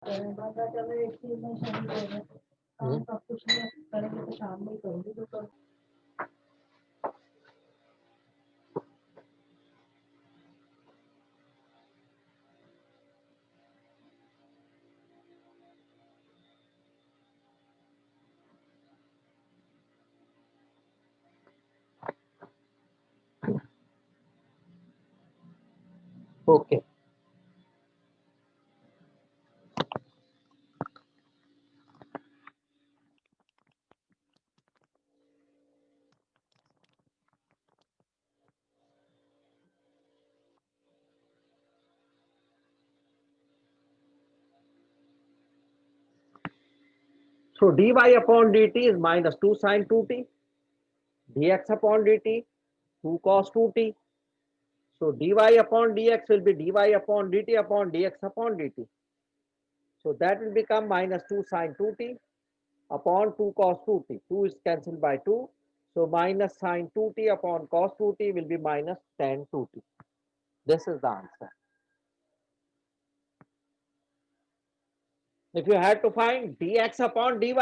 पता चलो एक चीज में शनि दे रहे काम सब कुछ नहीं करेंगे तो शाम में ही करूंगी तो Okay. So dy upon dt is minus 2 sine 2t, dx upon dt 2 cos 2t. So dy upon dx will be dy upon dt upon dx upon dt. So that will become minus 2 sine 2t upon 2 cos 2t. 2 is cancelled by 2. So minus sine 2t upon cos 2t will be minus tan 2t. This is the answer. If you had to find dx upon dy,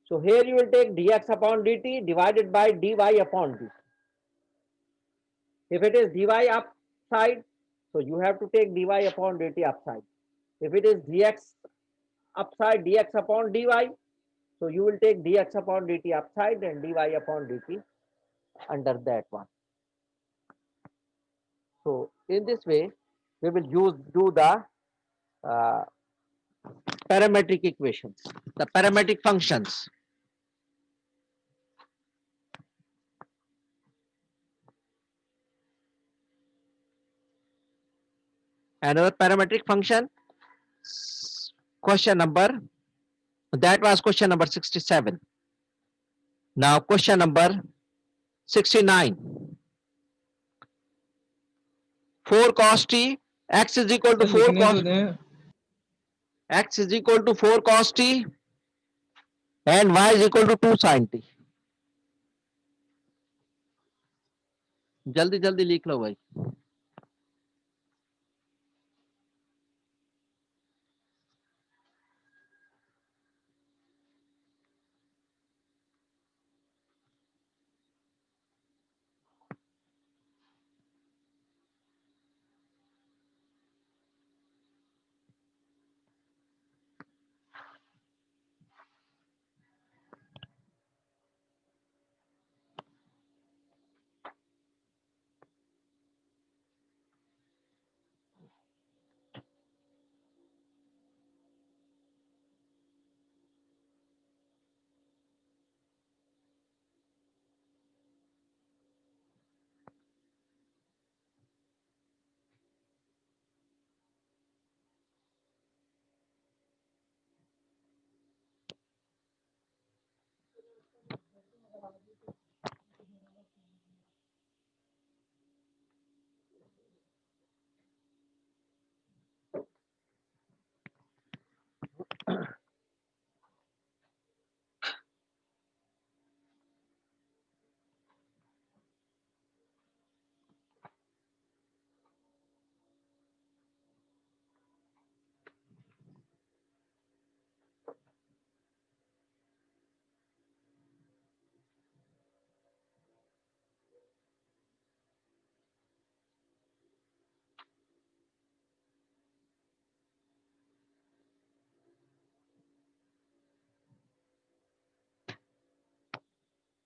so here you will take dx upon dt divided by dy upon dt. If it is dy upside, so you have to take dy upon dt upside. If it is dx upside, dx upon dy, so you will take dx upon dt upside and dy upon dt under that one. So in this way, we will do the uh, parametric equations, the parametric functions. Another parametric function, question number, that was question number 67. Now question number 69. 4 cos t, x is equal to 4 cos, x is equal to 4 cos t and y is equal to 2 sin t. जल्दी जल्दी लिख लो भाई.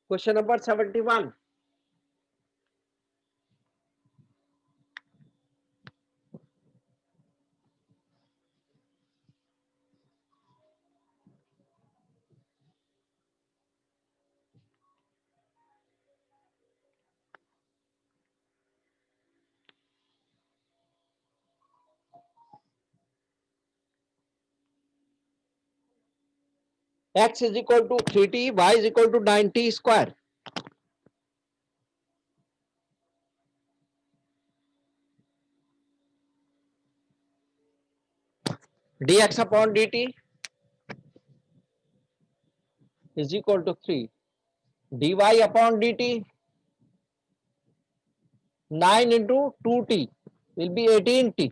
Question number 71. X is equal to 3t, y is equal to 9t square. Dx upon dt is equal to 3. Dy upon dt 9 into 2t will be 18t.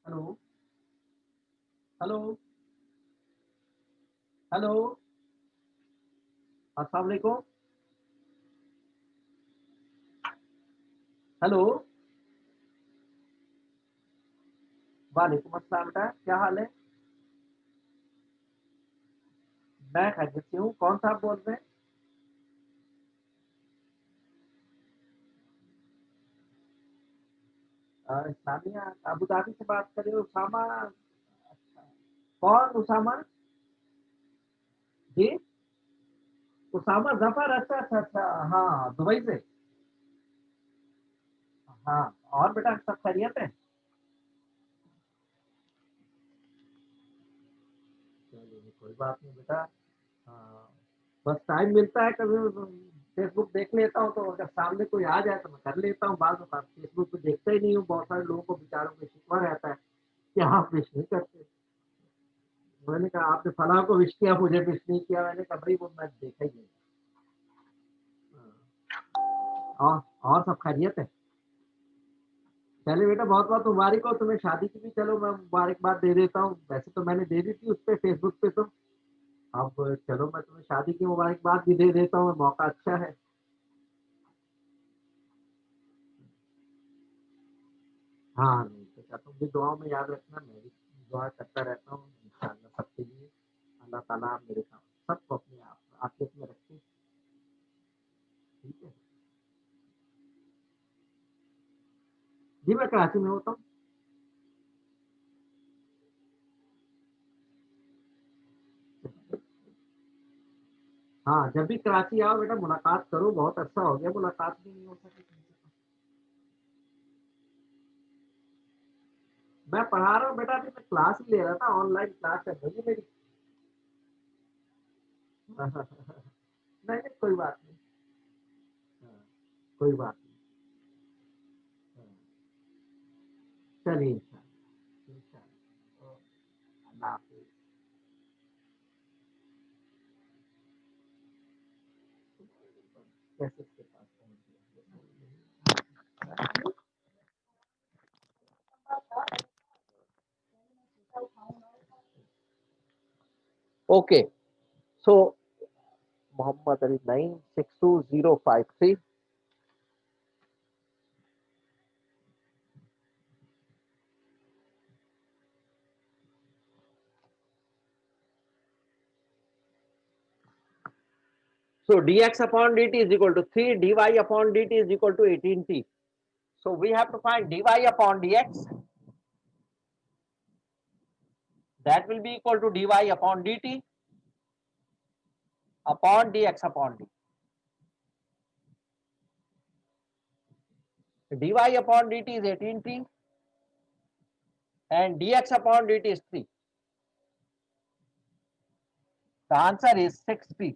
Hello hello hello, अस्सलाम वालेकुम। Hello, वालेकुम अस्सलाम बेटा, क्या हाल है? मैं खैरियत से हूँ। कौन साहब बोल रहे हैं? इस्लामिया अबू धाबी से बात कर रहे हो? उसामा? अच्छा, कौन उसामा जी? उसामा जफर, अच्छा अच्छा अच्छा, हाँ दुबई से। हाँ, और बेटा सब खैरियत है? चलिए कोई बात नहीं बेटा। हाँ, बस टाइम मिलता है कभी, फेसबुक देख लेता हूँ, तो अगर सामने कोई आ जाए तो मैं कर लेता हूँ। बाद में फेसबुक पे देखता ही नहीं हूँ, बहुत सारे लोगों को बेचारों में शिकवा रहता है कि आप विश नहीं करते। मैंने कहा आपने फलां को विश किया, मुझे विश नहीं किया। मैंने कहा भाई वो मैं देखा ही नहीं। और सब खैरियत है? चलिए बेटा, बहुत बहुत मुबारक हो तुम्हें शादी की भी। चलो मैं मुबारकबाद दे देता हूँ, वैसे तो मैंने दे दी थी उस पे फेसबुक पे। तो अब चलो मैं तुम्हें शादी की मुबारकबाद भी दे देता हूँ, मौका अच्छा है। हाँ नहीं तो क्या, तुम भी दुआओं में याद रखना, मैं भी दुआ करता रहता हूँ इंशाअल्लाह सबके लिए। अल्लाह ताला मेरे काम सबको अपने आप आफियत में रखे। ठीक है जी, मैं कराची में होता हूँ। हाँ, जब भी कराची आओ बेटा मुलाकात करो, बहुत अच्छा हो गया मुलाकात भी नहीं हो सकी तुमसे। मैं पढ़ा रहा हूँ बेटा, अभी मैं क्लास ही ले रहा था, ऑनलाइन क्लास चल रही है मेरी। नहीं नहीं कोई बात नहीं। हाँ, कोई बात नहीं। हाँ, चलिए इंशाल्लाह इंशाल्लाह। अल्लाह हाफिज। कैसे इसके पास पहुंच गया? Okay, so Mohammad Ali 962053। So dx upon dt is equal to 3, dy upon dt is equal to 18t. So we have to find dy upon dx. That will be equal to dy upon dt upon dx upon dt. Dy upon dt is 18t and dx upon dt is 3. The answer is 6t.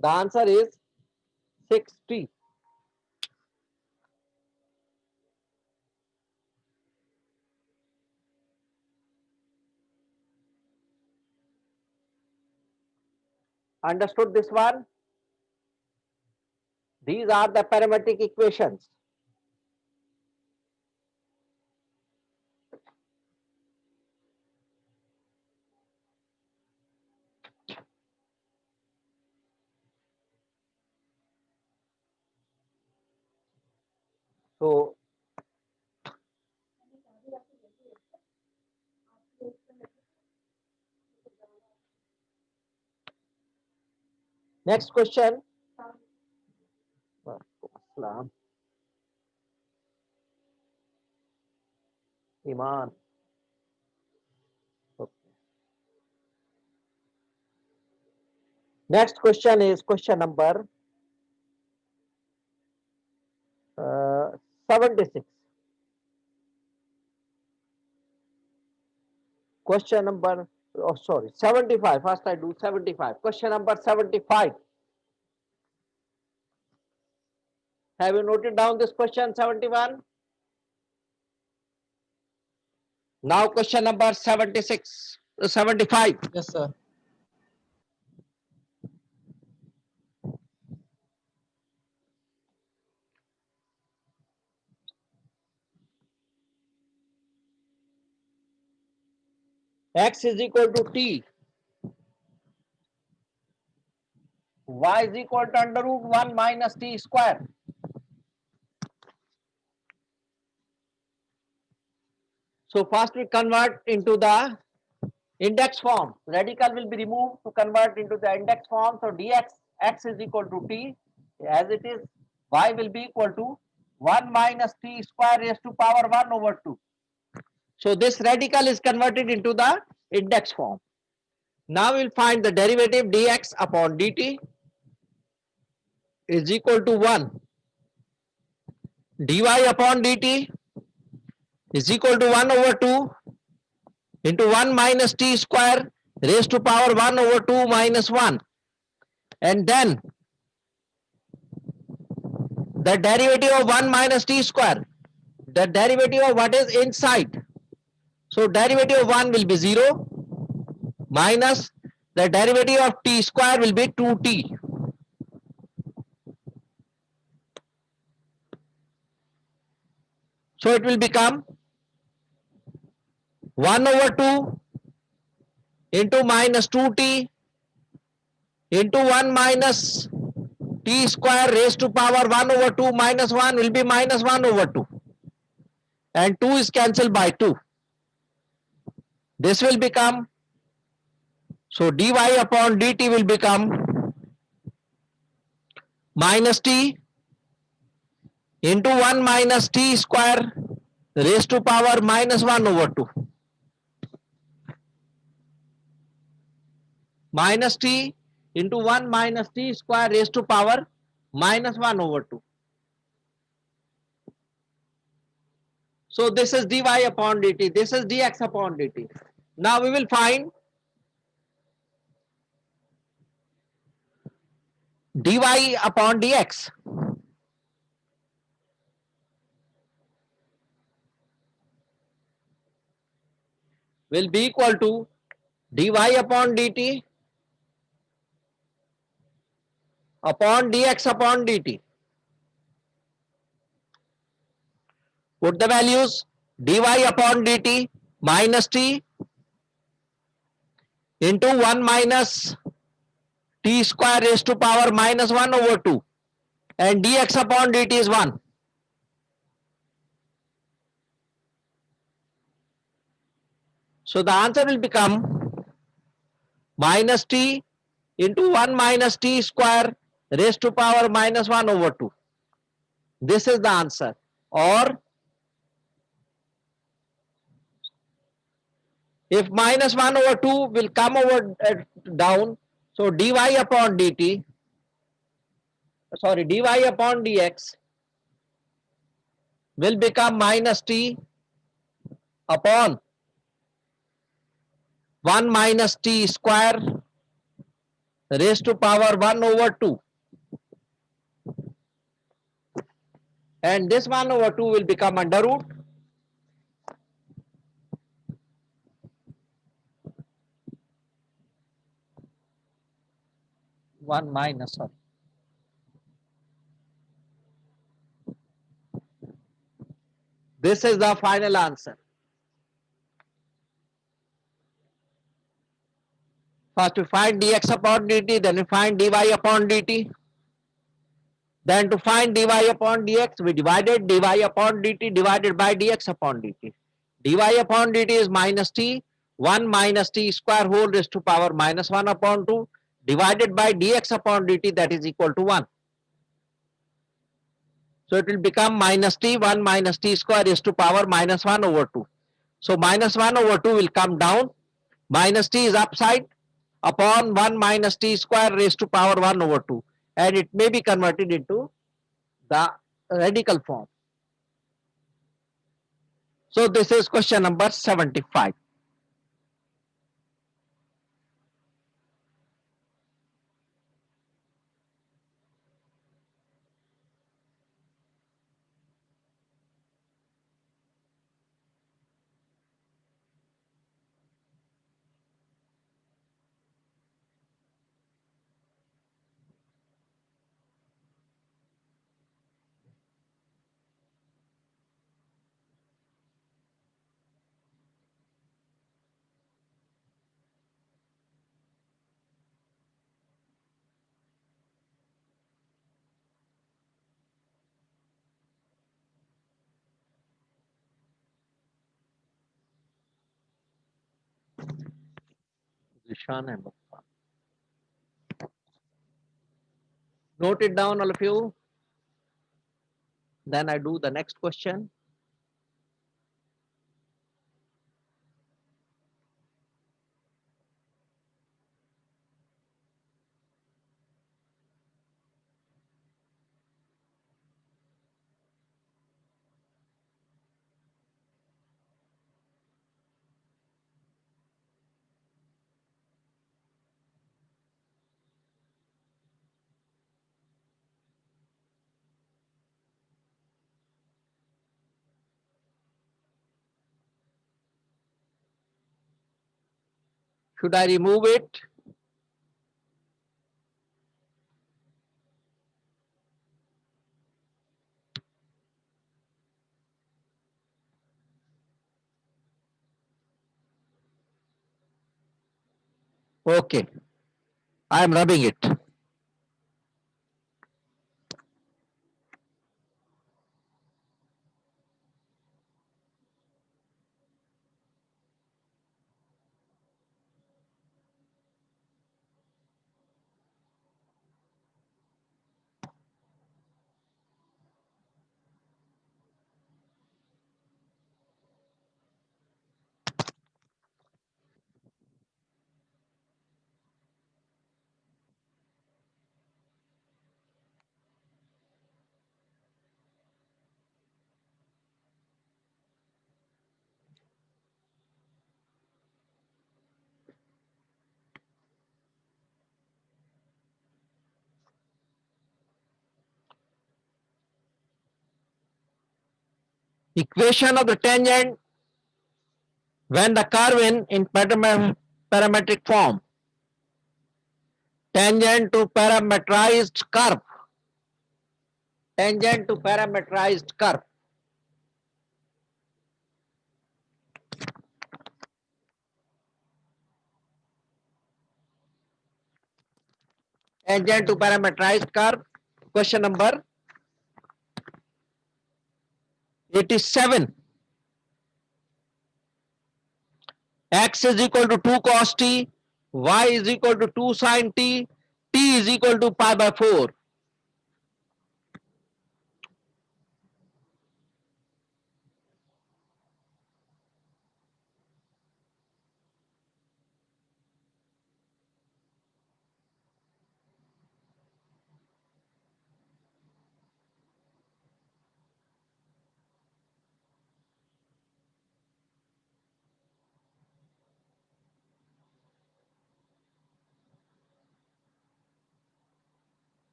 The answer is 6t. Understood this one? These are the parametric equations. So next question. Iman. Okay. Next question is question number 76. Question number, oh sorry, 75. First I do 75. Question number 75. Have you noted down this question 71? Now question number 76, 75. Yes, sir. x is equal to t, y is equal to under root 1 minus t square. So first we convert into the index form. Radical will be removed to convert into the index form. So dx x is equal to t as it is. Y will be equal to 1 minus t square raised to power 1 over 2. So this radical is converted into the index form. Now we'll find the derivative dx upon dt is equal to 1. dy upon dt is equal to 1 over 2 into 1 minus t square raised to power 1 over 2 minus 1. And then the derivative of 1 minus t square, the derivative of what is inside. So derivative of 1 will be 0 minus the derivative of t square will be 2t. So it will become 1 over 2 into minus 2t into 1 minus t square raised to power 1 over 2 minus 1 will be minus 1 over 2. And 2 is cancelled by 2. This will become, so dy upon dt will become minus t into 1 minus t square raised to power minus 1 over 2 minus t into 1 minus t square raised to power minus 1 over 2. So this is dy upon dt, this is dx upon dt. Now we will find dy upon dx. Will be equal to dy upon dt upon dx upon dt. Put the values, dy upon dt minus t into 1 minus t square raised to power minus 1 over 2 and dx upon dt is 1. So the answer will become minus t into 1 minus t square raised to power minus 1 over 2. This is the answer. Or if minus 1 over 2 will come over down, so dy upon dt, sorry, dy upon dx will become minus t upon 1 minus t square raised to power 1 over 2. And this 1 over 2 will become under root 1 minus, sorry. This is the final answer. First we find dx upon dt, then we find dy upon dt. Then to find dy upon dx, we divided dy upon dt divided by dx upon dt. dy upon dt is minus t, 1 minus t square whole raised to power minus 1 upon 2 divided by dx upon dt, that is equal to 1. So it will become minus t, 1 minus t square raised to power minus 1 over 2. So minus 1 over 2 will come down, minus t is upside upon 1 minus t square raised to power 1 over 2, and it may be converted into the radical form. So this is question number 75. Zishan and Mukhtar. Note it down, all of you. Then I do the next question. Should I remove it? Okay, I am rubbing it. Equation of the tangent when the curve in parametric form. Tangent to parametrized curve. Tangent to parametrized curve. Tangent to parametrized curve. Question number 87. X is equal to 2 cos t, y is equal to 2 sin t, t is equal to pi by 4.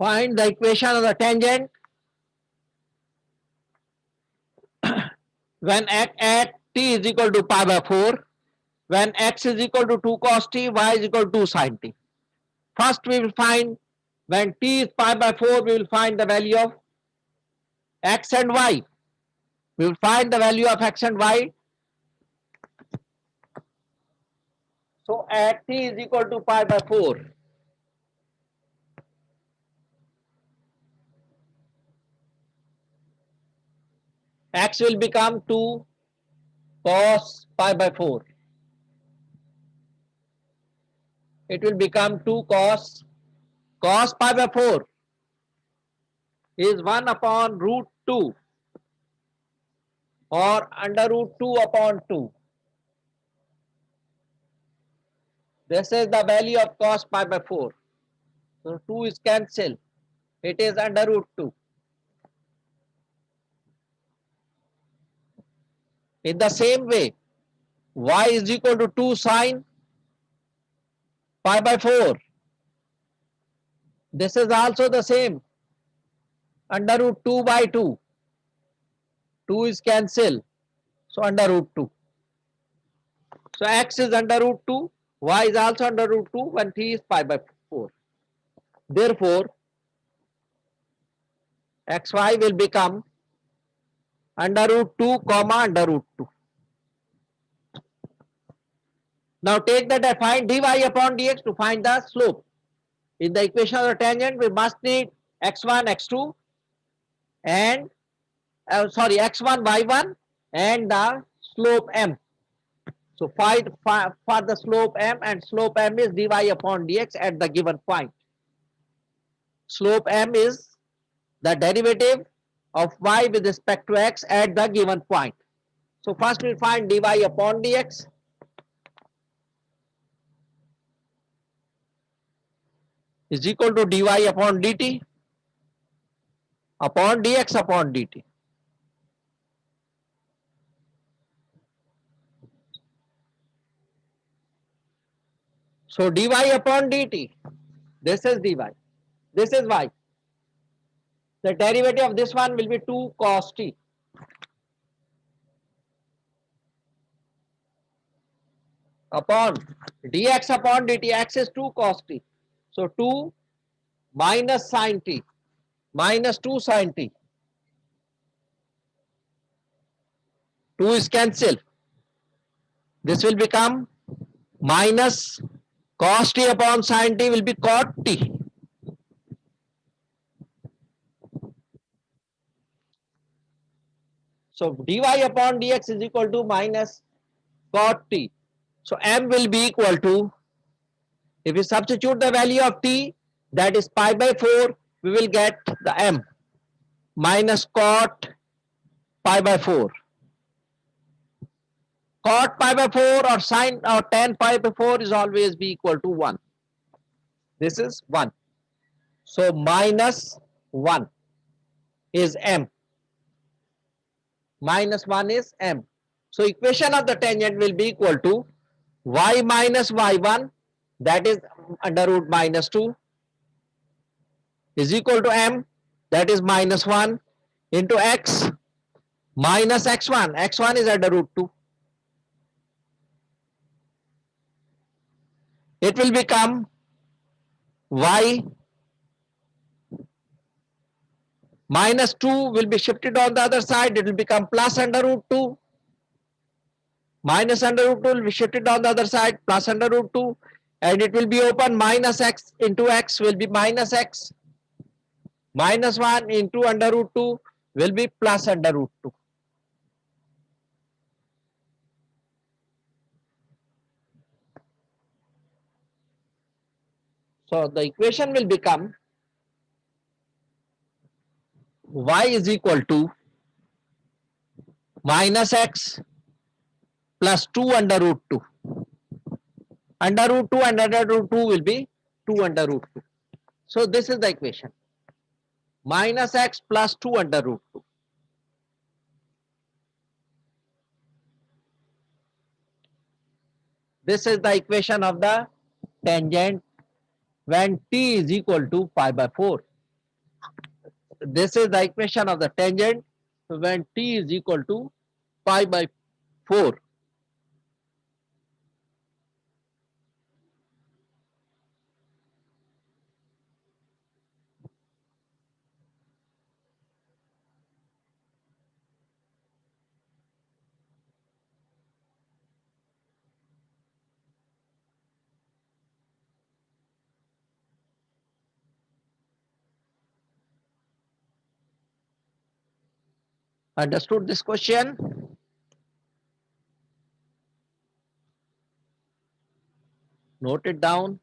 Find the equation of the tangent when x at t is equal to pi by 4, when x is equal to 2 cos t, y is equal to 2 sin t. First we will find when t is pi by 4, we will find the value of x and y. We will find the value of x and y. So at t is equal to pi by 4, x will become 2 cos pi by 4. It will become 2 cos pi by 4 is 1 upon root 2 or under root 2 upon 2. This is the value of cos pi by 4. So 2 is cancelled. It is under root 2. In the same way, y is equal to 2 sin pi by 4. This is also the same. Under root 2 by 2. 2 is cancelled. So under root 2. So x is under root 2. Y is also under root 2 when t is pi by 4. Therefore, xy will become under root 2 comma under root 2. Now take that find dy upon dx to find the slope. In the equation of the tangent, we must need x1, x2, and sorry, x1, y1, and the slope m. So find for the slope m, and slope m is dy upon dx at the given point. Slope m is the derivative of y with respect to x at the given point. So first we find dy upon dx. Is equal to dy upon dt upon dx upon dt. So dy upon dt, this is dy, this is y. The derivative of this one will be 2 cos t upon dx upon dt. X is 2 cos t. So 2 minus sin t minus 2 sin t. 2 is cancelled. This will become minus cos t upon sin t will be cot t. So dy upon dx is equal to minus cot t. So m will be equal to, if we substitute the value of t, that is pi by 4, we will get the m minus cot pi by 4. Cot pi by 4 or sin or tan pi by 4 is always be equal to 1. This is 1. So minus 1 is m. Minus 1 is m. So equation of the tangent will be equal to y minus y1, that is under root minus 2, is equal to m, that is minus 1, into x minus x1. x1 is under root 2. It will become y minus 2 will be shifted on the other side. It will become plus under root 2. Minus under root 2 will be shifted on the other side, plus under root 2. And it will be open, minus x into x will be minus x. Minus 1 into under root 2 will be plus under root 2. So the equation will become y is equal to minus x plus 2 under root 2. Under root 2 and under root 2 will be 2 under root 2. So this is the equation. Minus x plus 2 under root 2. This is the equation of the tangent when t is equal to pi by 4. This is the equation of the tangent when t is equal to pi by 4. Understood this question? Note it down.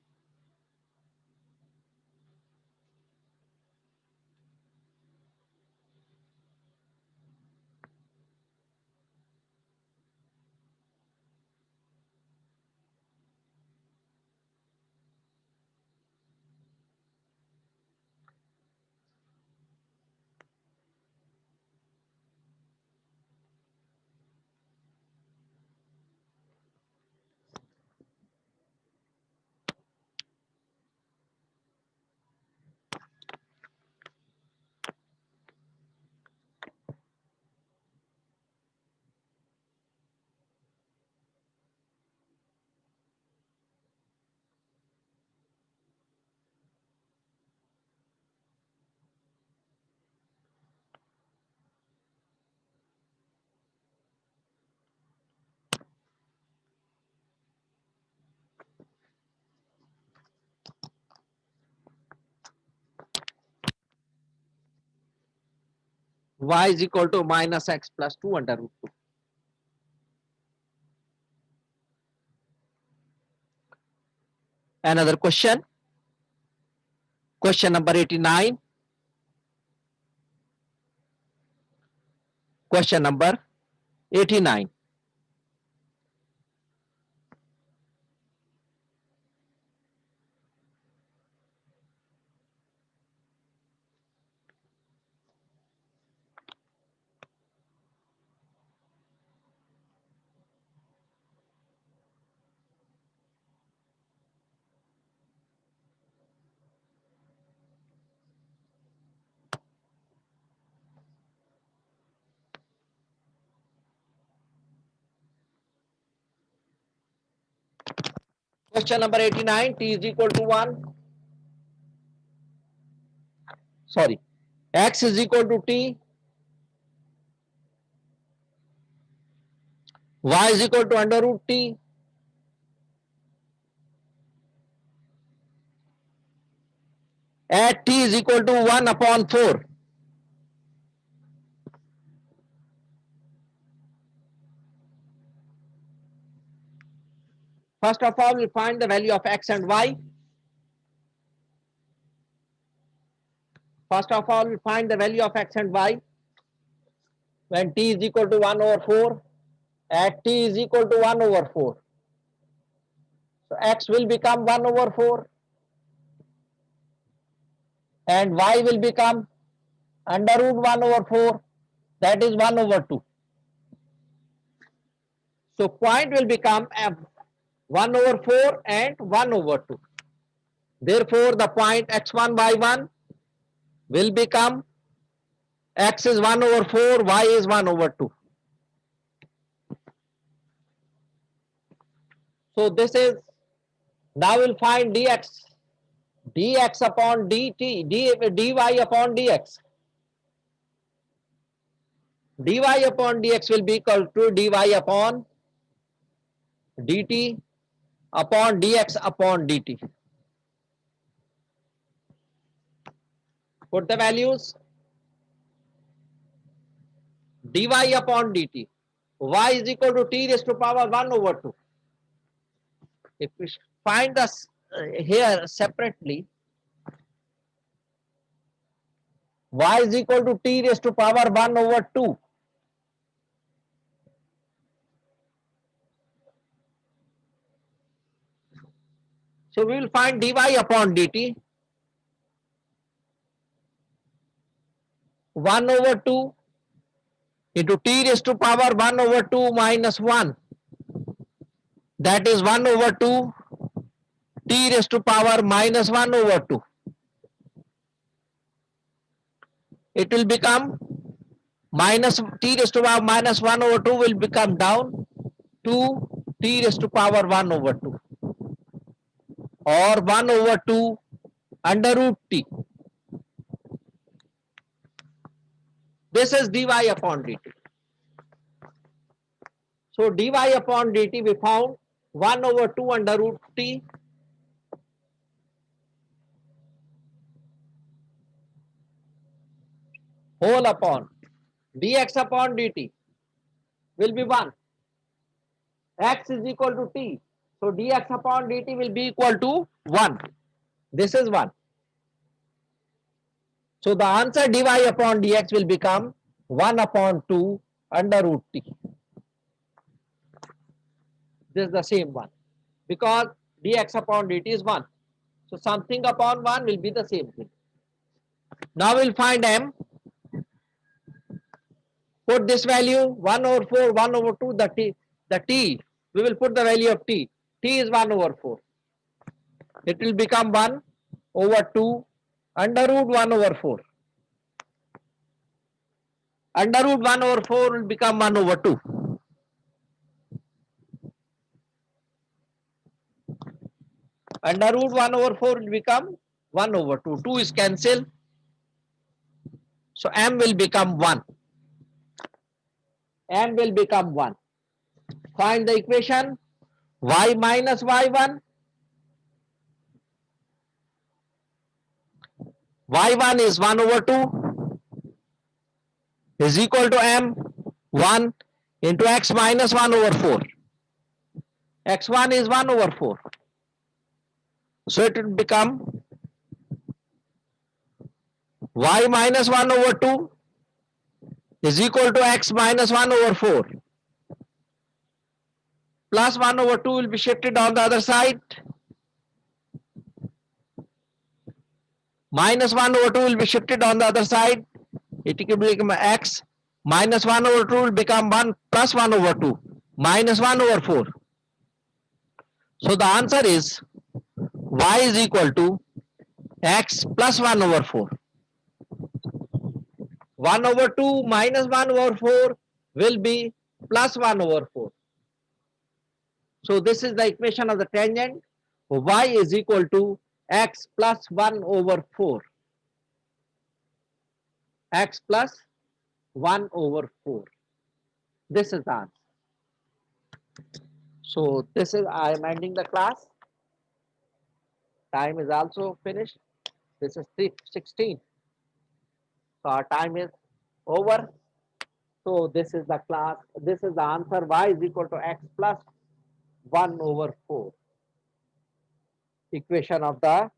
y is equal to minus x plus 2 under root 2. Another question. Question number 89. Question number 89. Question number 89, t is equal to 1. Sorry, x is equal to t, y is equal to under root t, at t is equal to 1 upon 4. First of all, we'll find the value of x and y. First of all, we'll find the value of x and y when t is equal to 1 over 4, at t is equal to 1 over 4. So x will become 1 over 4 and y will become under root 1 over 4, that is 1 over 2. So point will become 1 over 4 and 1 over 2. Therefore, the point x1 by 1 will become x is 1 over 4, y is 1 over 2. So this is, now we'll find dx upon dt, dy upon dx. Dy upon dx will be equal to dy upon dt upon dx upon dt. Put the values. Dy upon dt, y is equal to t raised to power 1 over 2. If we find this here separately, y is equal to t raised to power 1 over 2. So we will find dy upon dt 1 over 2 into t raised to power 1 over 2 minus 1. That is 1 over 2 t raised to power minus 1 over 2. It will become minus t raised to power minus 1 over 2 will become down to t raised to power 1 over 2 or 1 over 2 under root t. This is dy upon dt. So dy upon dt we found 1 over 2 under root t whole upon dx upon dt will be 1. X is equal to t. So dx upon dt will be equal to 1. This is 1. So the answer dy upon dx will become 1 upon 2 under root t. This is the same one because dx upon dt is 1. So something upon 1 will be the same thing. Now we'll find m. Put this value 1 over 4, 1 over 2, the t, we will put the value of t. T is 1 over 4. It will become 1 over 2 under root 1 over 4. Under root 1 over 4 will become 1 over 2. Under root 1 over 4 will become 1 over 2. 2 is cancelled. So m will become 1. M will become 1. Find the equation y minus y1. Y1 is 1 over 2. is equal to m1 into x minus 1 over 4. x1 is 1 over 4. So it will become y minus 1 over 2 is equal to x minus 1 over 4. Plus 1 over 2 will be shifted on the other side. Minus 1 over 2 will be shifted on the other side. It will become x minus 1 over 2 will become 1 plus 1 over 2 minus 1 over 4. So the answer is y is equal to x plus 1 over 4. 1 over 2 minus 1 over 4 will be plus 1 over 4. So this is the equation of the tangent. Y is equal to x plus 1 over 4. X plus 1 over 4. This is the answer. So this is, I am ending the class. Time is also finished. This is 3:16. So our time is over. So this is the class. This is the answer. Y is equal to x plus 1 over 4. Equation of the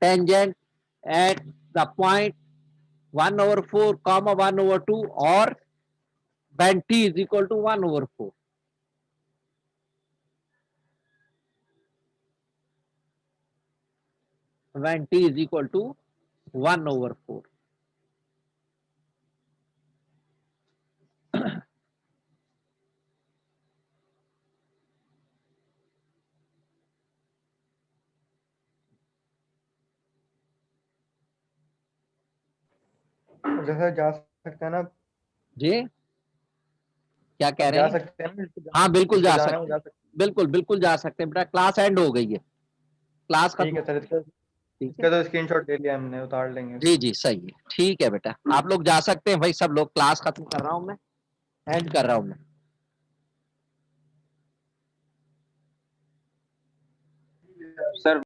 tangent at the point 1 over 4 comma 1 over 2 or when t is equal to 1 over 4. When t is equal to 1 over 4. जैसे जा सकते हैं ना, जी क्या कह रहे जा हैं? सकते हैं ना, हाँ बिल्कुल जा जाना है वो सकते जा हैं, सकते बिल्कुल बिल्कुल जा सकते हैं बेटा। क्लास एंड हो गई है, क्लास हैं। ठीक खत्म। है सर, इसका ठीक है इसका तो स्क्रीनशॉट ले लिया हमने, उतार लेंगे। जी जी सही है, ठीक है बेटा, आप लोग जा सकते हैं भाई। सब लोग, क्लास खत्म कर रहा हूँ मैं, एंड कर रहा हूँ मैं।